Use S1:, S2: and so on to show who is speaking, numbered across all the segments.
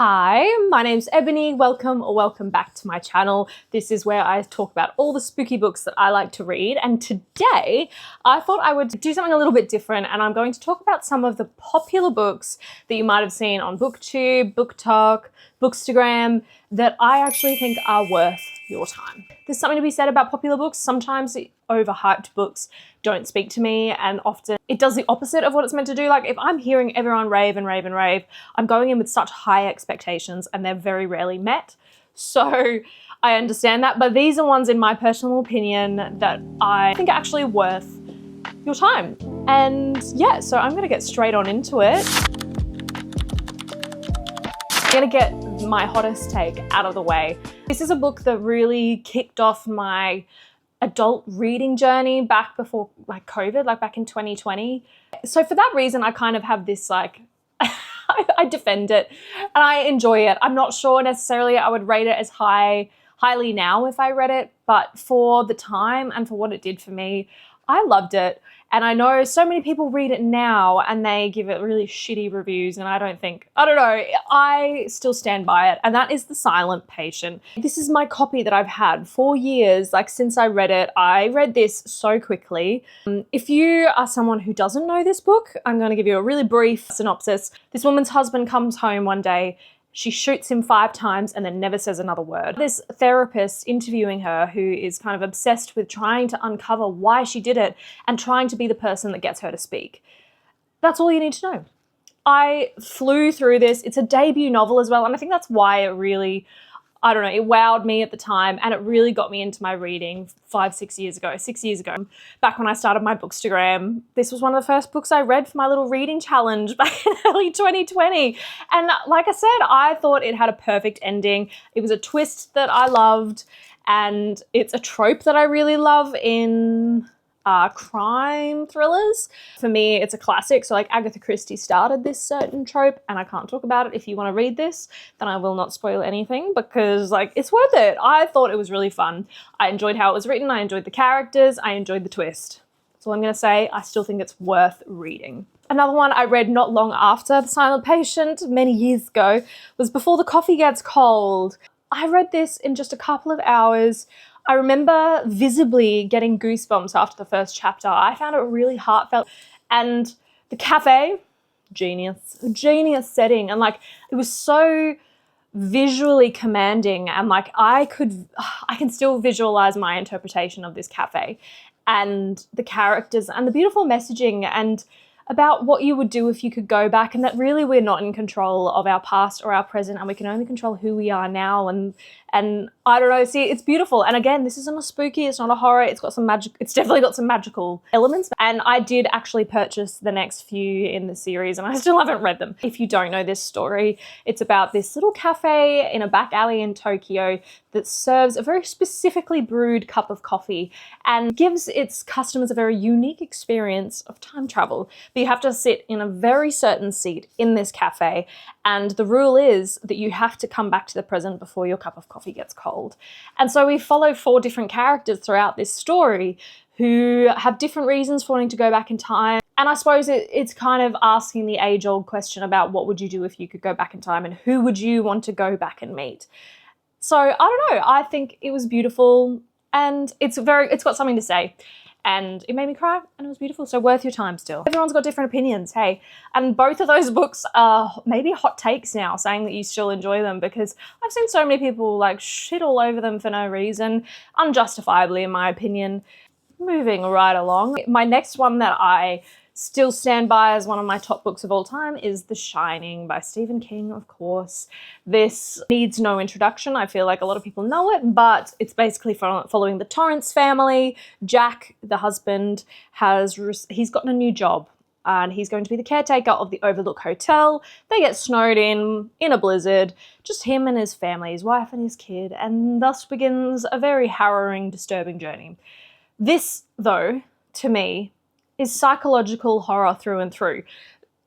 S1: Hi, my name's Ebony. Welcome back to my channel. This is where I talk about all the spooky books that I like to read. And today I thought I would do something a little bit different, and I'm going to talk about some of the popular books that you might have seen on BookTube, BookTok, Bookstagram that I actually think are worth your time. There's something to be said about popular books. Sometimes the overhyped books don't speak to me, and often it does the opposite of what it's meant to do. Like if I'm hearing everyone rave and rave and rave, I'm going in with such high expectations and they're very rarely met. So I understand that, but these are ones in my personal opinion that I think are actually worth your time. And yeah, so I'm gonna get straight on into it. I'm gonna get my hottest take out of the way. This is a book that really kicked off my adult reading journey back before like COVID, like back in 2020. So for that reason, I kind of have this like, I defend it and I enjoy it. I'm not sure necessarily I would rate it as highly now if I read it, but for the time and for what it did for me, I loved it. And I know so many people read it now and they give it really shitty reviews, and I don't know, I still stand by it. And that is The Silent Patient. This is my copy that I've had for years, like since I read it. I read this so quickly. If you are someone who doesn't know this book, I'm going to give you a really brief synopsis. This woman's husband comes home one day. She shoots him 5 times and then never says another word. This therapist interviewing her, who is kind of obsessed with trying to uncover why she did it and trying to be the person that gets her to speak. That's all you need to know. I flew through this. It's a debut novel as well, and I think that's why it really, I don't know, it wowed me at the time, and it really got me into my reading 6 years ago, back when I started my Bookstagram. This was one of the first books I read for my little reading challenge back in early 2020. And like I said, I thought it had a perfect ending. It was a twist that I loved, and it's a trope that I really love in crime thrillers. For me, it's a classic. So like Agatha Christie started this certain trope, and I can't talk about it. If you want to read this, then I will not spoil anything, because like it's worth it. I thought it was really fun. I enjoyed how it was written. I enjoyed the characters. I enjoyed the twist. That's all I'm going to say. I still think it's worth reading. Another one I read not long after The Silent Patient, many years ago, was Before the Coffee Gets Cold. I read this in just a couple of hours. I remember visibly getting goosebumps after the first chapter. I found it really heartfelt, and the cafe, genius setting, and like it was so visually commanding, and like I can still visualize my interpretation of this cafe and the characters and the beautiful messaging and about what you would do if you could go back, and that really we're not in control of our past or our present, and we can only control who we are now. And I don't know, see, it's beautiful. And again, this isn't a spooky, it's not a horror, it's got some magic, it's definitely got some magical elements. And I did actually purchase the next few in the series, and I still haven't read them. If you don't know this story, it's about this little cafe in a back alley in Tokyo that serves a very specifically brewed cup of coffee and gives its customers a very unique experience of time travel. But you have to sit in a very certain seat in this cafe, and the rule is that you have to come back to the present before your cup of coffee gets cold. And so we follow 4 different characters throughout this story who have different reasons for wanting to go back in time. And I suppose it's kind of asking the age-old question about what would you do if you could go back in time, and who would you want to go back and meet? So I don't know, I think it was beautiful, and it's got something to say. And it made me cry, and it was beautiful, so worth your time still. Everyone's got different opinions, hey. And both of those books are maybe hot takes now, saying that you still enjoy them, because I've seen so many people like shit all over them for no reason, unjustifiably in my opinion. Moving right along. My next one that I still stand by as one of my top books of all time is The Shining by Stephen King, of course. This needs no introduction. I feel like a lot of people know it, but it's basically following the Torrance family. Jack, the husband, he's gotten a new job, and he's going to be the caretaker of the Overlook Hotel. They get snowed in a blizzard, just him and his family, his wife and his kid, and thus begins a very harrowing, disturbing journey. This, though, to me, is psychological horror through and through.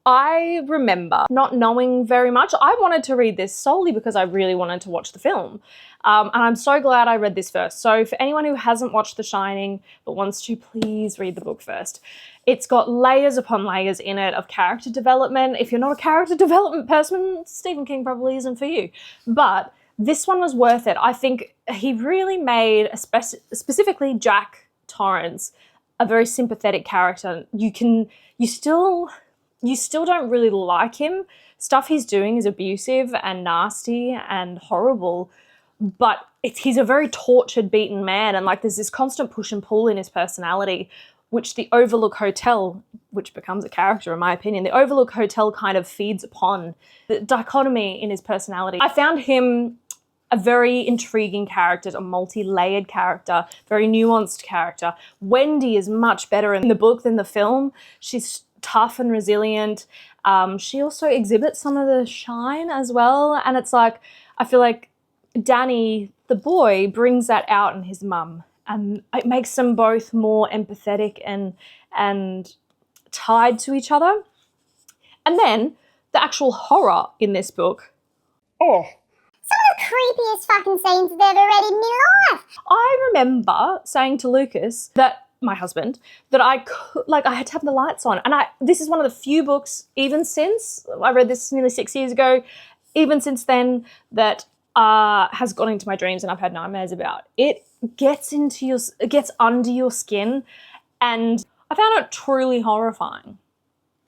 S1: I remember not knowing very much. I wanted to read this solely because I really wanted to watch the film. And I'm so glad I read this first. So for anyone who hasn't watched The Shining but wants to, please read the book first. It's got layers upon layers in it of character development. If you're not a character development person, Stephen King probably isn't for you. But this one was worth it. I think he really made, specifically Jack Torrance, a very sympathetic character. You still don't really like him. Stuff he's doing is abusive and nasty and horrible, but he's a very tortured, beaten man, and like there's this constant push and pull in his personality, which the Overlook Hotel, which becomes a character in my opinion, the Overlook Hotel kind of feeds upon the dichotomy in his personality. I found him a very intriguing character, a multi-layered character, very nuanced character. Wendy is much better in the book than the film. She's tough and resilient. She also exhibits some of the shine as well. And it's like, I feel like Danny, the boy, brings that out in his mum. And it makes them both more empathetic and tied to each other. And then the actual horror in this book. Oh.
S2: Some of the creepiest fucking scenes I've ever read in my life.
S1: I remember saying to Lucas, that my husband, that I had to have the lights on. And this is one of the few books, even since, I read this nearly 6 years ago, even since then, that has gone into my dreams and I've had nightmares about. It gets under your skin, and I found it truly horrifying.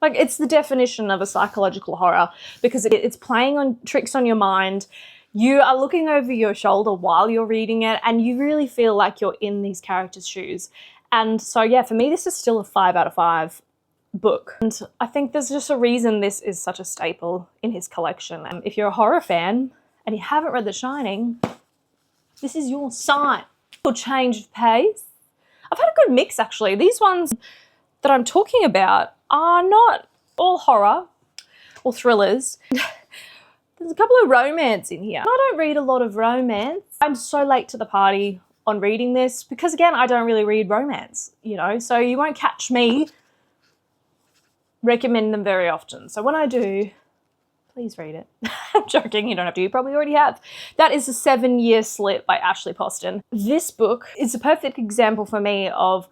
S1: Like, it's the definition of a psychological horror, because it's playing on tricks on your mind. You are looking over your shoulder while you're reading it, and you really feel like you're in these characters' shoes. And so, yeah, for me, this is still a 5 out of 5 book. And I think there's just a reason this is such a staple in his collection. And if you're a horror fan and you haven't read The Shining, this is your sign. Will change of pace. I've had a good mix, actually. These ones that I'm talking about are not all horror or thrillers. There's a couple of romance in here. I don't read a lot of romance. I'm so late to the party on reading this because, again, I don't really read romance, so you won't catch me recommend them very often. So when I do, please read it. I'm joking, you don't have to, you probably already have. That is The 7-Year Slip by Ashley Poston. This book is a perfect example for me of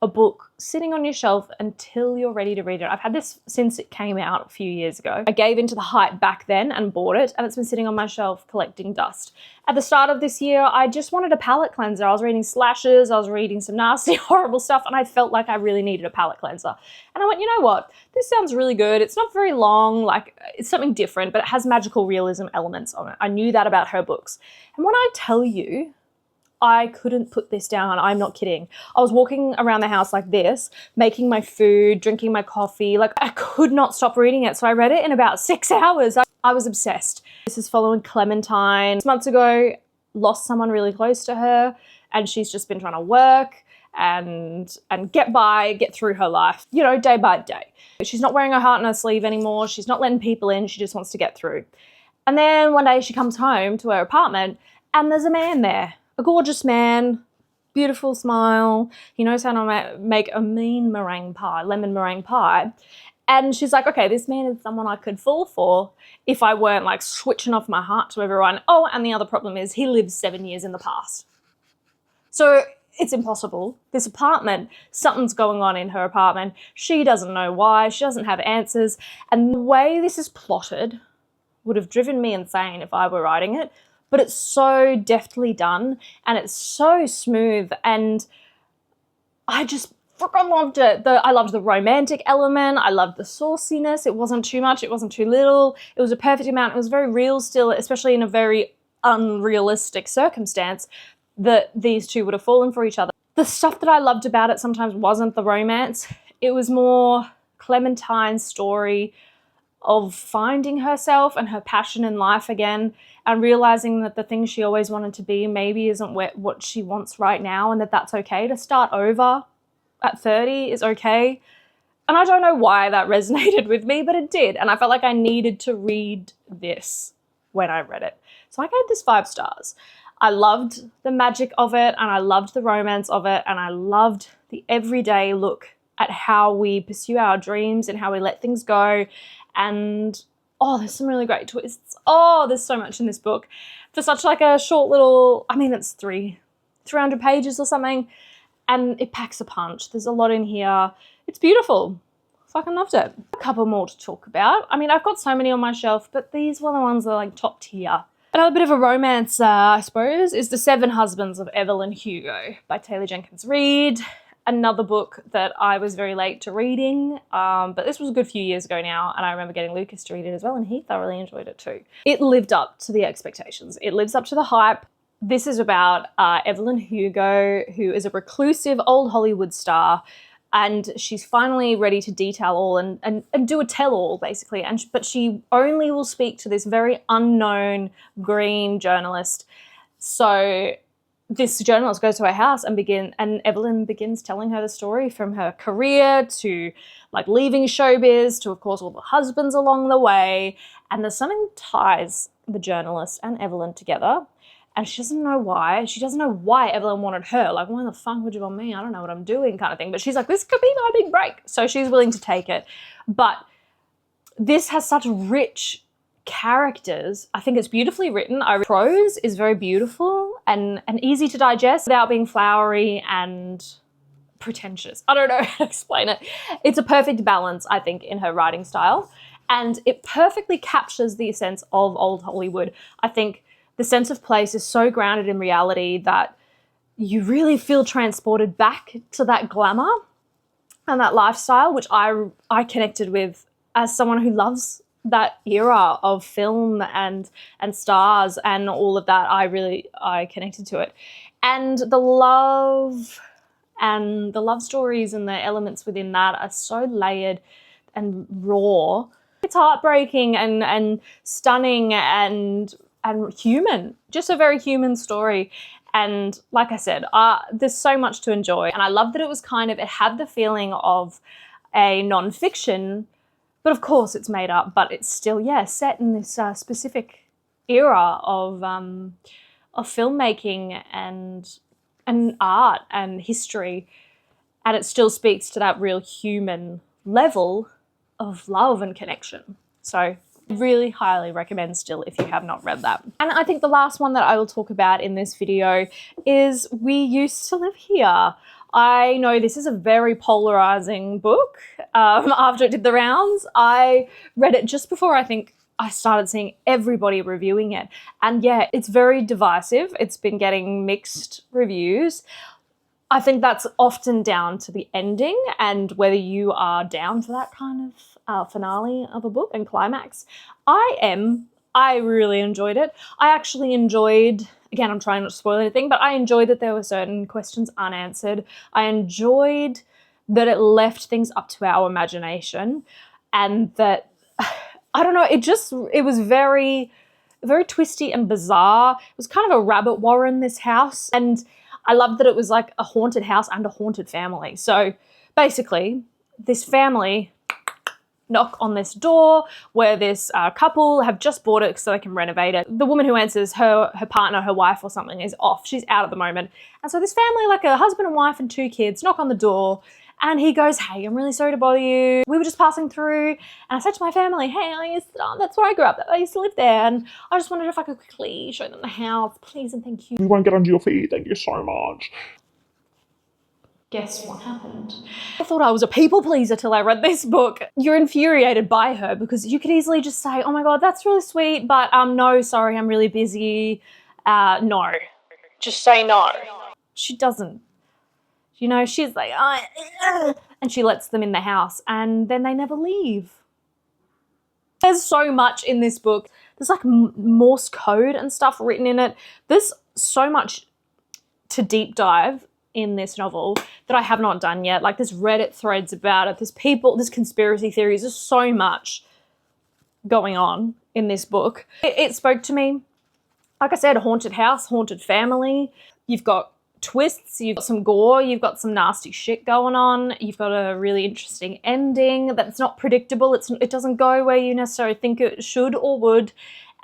S1: a book sitting on your shelf until you're ready to read it. I've had this since it came out a few years ago. I gave into the hype back then and bought it, and it's been sitting on my shelf collecting dust. At the start of this year, I just wanted a palate cleanser. I was reading slashes, I was reading some nasty, horrible stuff, and I felt like I really needed a palate cleanser. And I went, you know what? This sounds really good. It's not very long, like it's something different, but it has magical realism elements on it. I knew that about her books. And when I tell you, I couldn't put this down. I'm not kidding. I was walking around the house like this, making my food, drinking my coffee. Like, I could not stop reading it. So I read it in about 6 hours. I was obsessed. This is following Clementine. 6 months ago, lost someone really close to her, and she's just been trying to work and get through her life, day by day. She's not wearing her heart on her sleeve anymore. She's not letting people in. She just wants to get through. And then one day she comes home to her apartment and there's a man there. A gorgeous man, beautiful smile. He knows how to make a mean meringue pie, lemon meringue pie. And she's like, okay, this man is someone I could fall for if I weren't like switching off my heart to everyone. Oh, and the other problem is he lives 7 years in the past. So it's impossible. This apartment, something's going on in her apartment. She doesn't know why. She doesn't have answers. And the way this is plotted would have driven me insane if I were writing it. But it's so deftly done and it's so smooth, and I just freaking loved it. I loved the romantic element. I loved the sauciness. It wasn't too much. It wasn't too little. It was a perfect amount. It was very real still, especially in a very unrealistic circumstance that these two would have fallen for each other. The stuff that I loved about it sometimes wasn't the romance. It was more Clementine's story of finding herself and her passion in life again, and realizing that the thing she always wanted to be maybe isn't what she wants right now, and that's okay. To start over at 30 is okay. And I don't know why that resonated with me, but it did. And I felt like I needed to read this when I read it. So I gave this 5 stars. I loved the magic of it, and I loved the romance of it, and I loved the everyday look at how we pursue our dreams and how we let things go. And there's some really great twists. There's so much in this book. For such like a short little, it's 300 pages or something, and it packs a punch. There's a lot in here. It's beautiful. Fucking loved it. A couple more to talk about. I mean, I've got so many on my shelf, but these were the ones that are like top tier. Another bit of a romance, I suppose, is The Seven Husbands of Evelyn Hugo by Taylor Jenkins Reid. Another book that I was very late to reading, but this was a good few years ago now, and I remember getting Lucas to read it as well, and he thoroughly enjoyed it too. It lived up to the expectations. It lives up to the hype. This is about Evelyn Hugo, who is a reclusive old Hollywood star, and she's finally ready to detail all and do a tell-all, basically. But she only will speak to this very unknown green journalist. So this journalist goes to her house and Evelyn begins telling her the story from her career to like leaving showbiz to, of course, all the husbands along the way. And there's something ties the journalist and Evelyn together. And she doesn't know why. She doesn't know why Evelyn wanted her. Like, why the fuck would you want me? I don't know what I'm doing, kind of thing. But she's like, this could be my big break. So she's willing to take it. But this has such rich characters. I think it's beautifully written. Prose is very beautiful and easy to digest without being flowery and pretentious. I don't know how to explain it. It's a perfect balance, I think, in her writing style. And it perfectly captures the sense of old Hollywood. I think the sense of place is so grounded in reality that you really feel transported back to that glamour and that lifestyle, which I connected with as someone who loves that era of film and stars and all of that. I connected to it. And the love stories and the elements within that are so layered and raw. It's heartbreaking and stunning and human, just a very human story. And like I said, there's so much to enjoy. And I love that it had the feeling of a non-fiction, but of course it's made up, but it's still, set in this specific era of filmmaking and art and history. And it still speaks to that real human level of love and connection. So really highly recommend still if you have not read that. And I think the last one that I will talk about in this video is We Used to Live Here. I know this is a very polarizing book. After it did the rounds, I read it just before I think I started seeing everybody reviewing it. And yeah, it's very divisive. It's been getting mixed reviews. I think that's often down to the ending and whether you are down for that kind of finale of a book and climax. I really enjoyed it. I actually enjoyed, again, I'm trying not to spoil anything, but I enjoyed that there were certain questions unanswered. I enjoyed that it left things up to our imagination and that, I don't know, it was very, very twisty and bizarre. It was kind of a rabbit warren, this house. And I loved that it was like a haunted house and a haunted family. So basically, this family knock on this door where this couple have just bought it so they can renovate it. The woman who answers, her partner, her wife or something, is off. She's out at the moment. And so this family, like a husband and wife and 2 kids, knock on the door. And he goes, hey, I'm really sorry to bother you. We were just passing through. And I said to my family, hey, that's where I grew up. I used to live there. And I just wondered if I could quickly show them the house. Please and thank you.
S3: We won't get under your feet. Thank you so much.
S1: Guess what happened? I thought I was a people pleaser till I read this book. You're infuriated by her because you could easily just say, oh my God, that's really sweet, but no, sorry, I'm really busy. No. Just say no. She doesn't. You know, she's like, and she lets them in the house and then they never leave. There's so much in this book. There's like Morse code and stuff written in it. There's so much to deep dive in this novel that I have not done yet. Like there's Reddit threads about it. There's conspiracy theories. There's so much going on in this book. It spoke to me. Like I said, a haunted house, haunted family. You've got twists, you've got some gore, you've got some nasty shit going on, you've got a really interesting ending that's not predictable. It doesn't go where you necessarily think it should or would.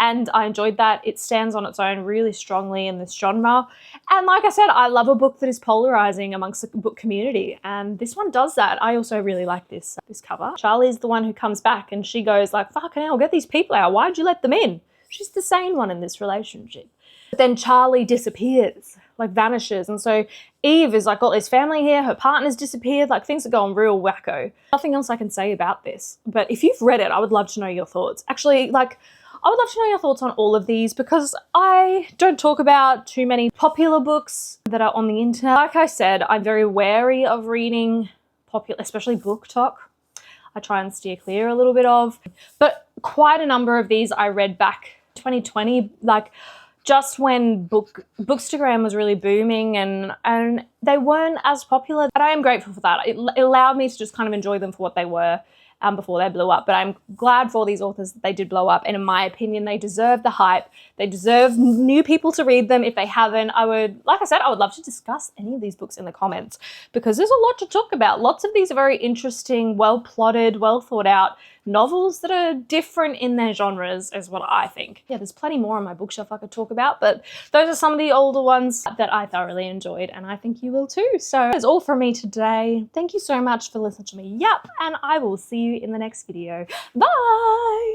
S1: And I enjoyed that. It stands on its own really strongly in this genre. And like I said, I love a book that is polarizing amongst the book community. And this one does that. I also really like this cover. Charlie's the one who comes back and she goes like, fucking hell, get these people out. Why'd you let them in? She's the sane one in this relationship. But then Charlie disappears, like vanishes. And so Eve is like got this family here, her partner's disappeared, like things are going real wacko. Nothing else I can say about this. But if you've read it, I would love to know your thoughts. Actually, like, I would love to know your thoughts on all of these because I don't talk about too many popular books that are on the internet. Like I said, I'm very wary of reading popular, especially book talk. I try and steer clear a little bit of. But quite a number of these I read back 2020, like just when Bookstagram was really booming and they weren't as popular. But I am grateful for that. It allowed me to just kind of enjoy them for what they were before they blew up. But I'm glad for all these authors that they did blow up. And in my opinion, they deserve the hype. They deserve new people to read them. If they haven't, like I said, I would love to discuss any of these books in the comments because there's a lot to talk about. Lots of these are very interesting, well plotted, well thought out novels that are different in their genres is what I think. Yeah, there's plenty more on my bookshelf I could talk about, but those are some of the older ones that I thoroughly enjoyed and I think you will too. So that's all from me today. Thank you so much for listening to me yap, and I will see you in the next video. Bye!